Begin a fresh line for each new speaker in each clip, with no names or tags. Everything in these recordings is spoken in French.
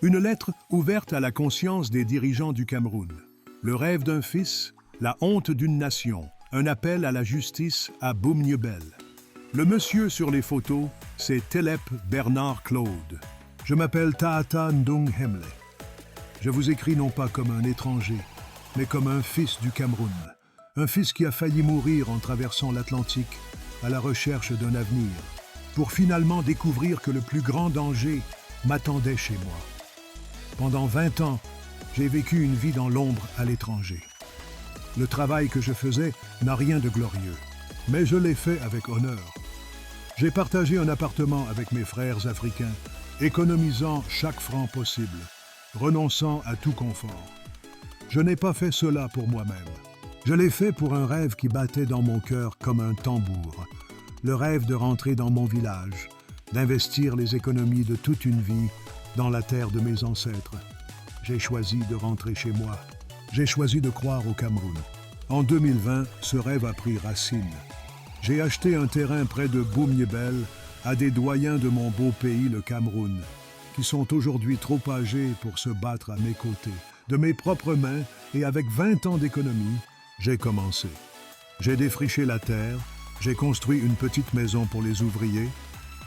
Une lettre ouverte à la conscience des dirigeants du Cameroun. Le rêve d'un fils, la honte d'une nation, un appel à la justice à Boumnyebel. Le monsieur sur les photos, c'est Telep Bernard Claude. Je m'appelle Taata Ndung Hemle. Je vous écris non pas comme un étranger, mais comme un fils du Cameroun. Un fils qui a failli mourir en traversant l'Atlantique à la recherche d'un avenir, pour finalement découvrir que le plus grand danger m'attendait chez moi. Pendant 20 ans, j'ai vécu une vie dans l'ombre à l'étranger. Le travail que je faisais n'a rien de glorieux, mais je l'ai fait avec honneur. J'ai partagé un appartement avec mes frères africains, économisant chaque franc possible, renonçant à tout confort. Je n'ai pas fait cela pour moi-même. Je l'ai fait pour un rêve qui battait dans mon cœur comme un tambour. Le rêve de rentrer dans mon village, d'investir les économies de toute une vie dans la terre de mes ancêtres. J'ai choisi de rentrer chez moi. J'ai choisi de croire au Cameroun. En 2020, ce rêve a pris racine. J'ai acheté un terrain près de Boumnyebel à des doyens de mon beau pays, le Cameroun, qui sont aujourd'hui trop âgés pour se battre à mes côtés. De mes propres mains et avec 20 ans d'économie, j'ai commencé. J'ai défriché la terre, j'ai construit une petite maison pour les ouvriers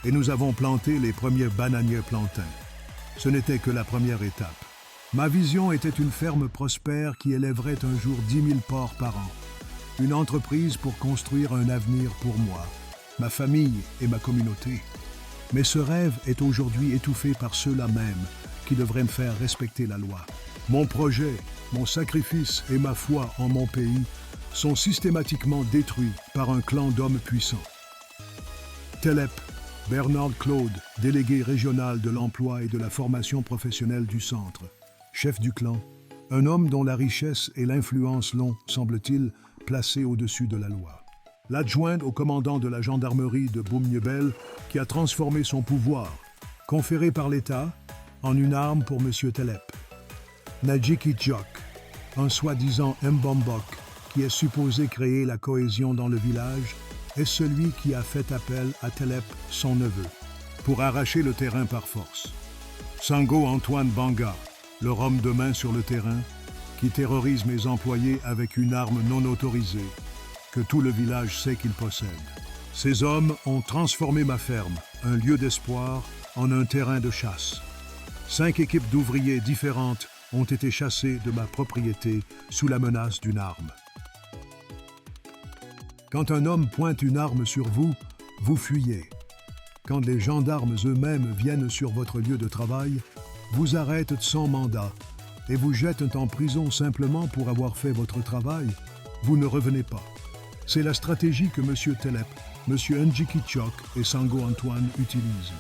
et nous avons planté les premiers bananiers plantains. Ce n'était que la première étape. Ma vision était une ferme prospère qui élèverait un jour 10 000 porcs par an. Une entreprise pour construire un avenir pour moi, ma famille et ma communauté. Mais ce rêve est aujourd'hui étouffé par ceux-là même qui devraient me faire respecter la loi. Mon projet, mon sacrifice et ma foi en mon pays sont systématiquement détruits par un clan d'hommes puissants. Telep Bernard Claude, délégué régional de l'emploi et de la formation professionnelle du centre. Chef du clan, un homme dont la richesse et l'influence l'ont, semble-t-il, placé au-dessus de la loi. L'adjointe au commandant de la gendarmerie de Boumnyebel qui a transformé son pouvoir, conféré par l'État, en une arme pour M. Telep. Nadjiki Djok, un soi-disant Mbambok qui est supposé créer la cohésion dans le village, est celui qui a fait appel à Telep, son neveu, pour arracher le terrain par force. Sango Antoine Banga, leur homme de main sur le terrain, qui terrorise mes employés avec une arme non autorisée, que tout le village sait qu'il possède. Ces hommes ont transformé ma ferme, un lieu d'espoir, en un terrain de chasse. 5 équipes d'ouvriers différentes ont été chassées de ma propriété sous la menace d'une arme. Quand un homme pointe une arme sur vous, vous fuyez. Quand les gendarmes eux-mêmes viennent sur votre lieu de travail, vous arrêtent sans mandat et vous jettent en prison simplement pour avoir fait votre travail, vous ne revenez pas. C'est la stratégie que M. Telep, M. Ndjiki Tchok et Sango Antoine utilisent.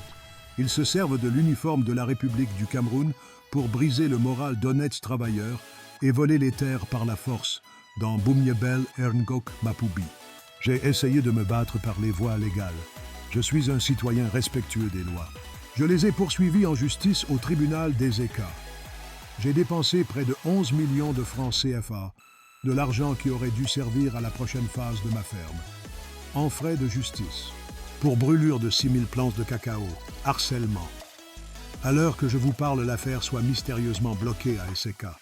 Ils se servent de l'uniforme de la République du Cameroun pour briser le moral d'honnêtes travailleurs et voler les terres par la force dans Boumnyebel Erngok Mapoubi. J'ai essayé de me battre par les voies légales. Je suis un citoyen respectueux des lois. Je les ai poursuivis en justice au tribunal des États. J'ai dépensé près de 11 millions de francs CFA, de l'argent qui aurait dû servir à la prochaine phase de ma ferme, en frais de justice, pour brûlure de 6 000 plantes de cacao, harcèlement. À l'heure que je vous parle, l'affaire soit mystérieusement bloquée à Eseka.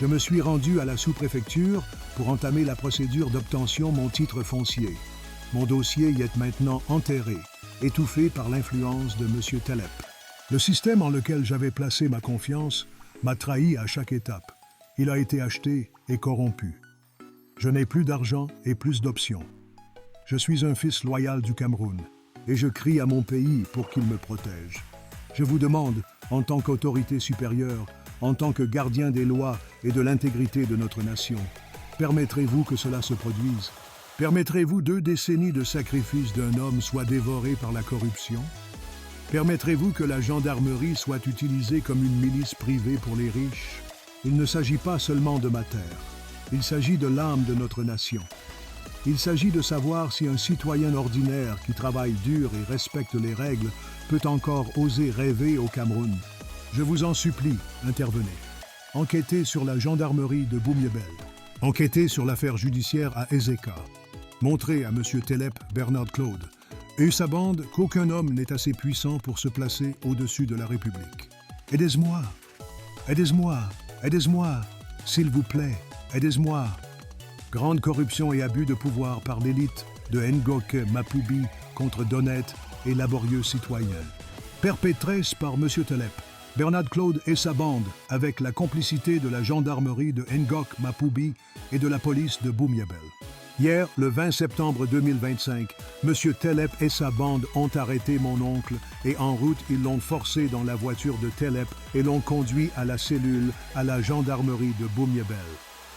Je me suis rendu à la sous-préfecture pour entamer la procédure d'obtention mon titre foncier. Mon dossier y est maintenant enterré, étouffé par l'influence de M. Telep. Le système en lequel j'avais placé ma confiance m'a trahi à chaque étape. Il a été acheté et corrompu. Je n'ai plus d'argent et plus d'options. Je suis un fils loyal du Cameroun et je crie à mon pays pour qu'il me protège. Je vous demande, en tant qu'autorité supérieure, en tant que gardien des lois et de l'intégrité de notre nation, permettrez-vous que cela se produise? Permettrez-vous 2 décennies de sacrifices d'un homme soient dévorées par la corruption? Permettrez-vous que la gendarmerie soit utilisée comme une milice privée pour les riches? Il ne s'agit pas seulement de ma terre, il s'agit de l'âme de notre nation. Il s'agit de savoir si un citoyen ordinaire qui travaille dur et respecte les règles peut encore oser rêver au Cameroun. Je vous en supplie, intervenez. Enquêtez sur la gendarmerie de Boumnyebel. Enquêtez sur l'affaire judiciaire à Eseka. Montrez à M. Telep Bernard Claude et sa bande qu'aucun homme n'est assez puissant pour se placer au-dessus de la République. Aidez-moi, Aidez-moi, aidez-moi, s'il vous plaît, aidez-moi. Grande corruption et abus de pouvoir par l'élite de Ngoc Mapubi contre d'honnêtes et laborieux citoyens. Perpétrés par M. Telep, Bernard Claude et sa bande, avec la complicité de la gendarmerie de Ngoc Mapubi et de la police de Boumiabel. Hier, le 20 septembre 2025, M. Telep et sa bande ont arrêté mon oncle et en route, ils l'ont forcé dans la voiture de Telep et l'ont conduit à la cellule à la gendarmerie de Boumiabel.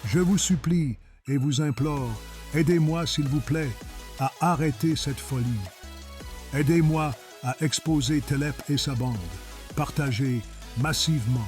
Je vous supplie et vous implore, aidez-moi s'il vous plaît à arrêter cette folie. Aidez-moi à exposer Telep et sa bande. Partagez massivement.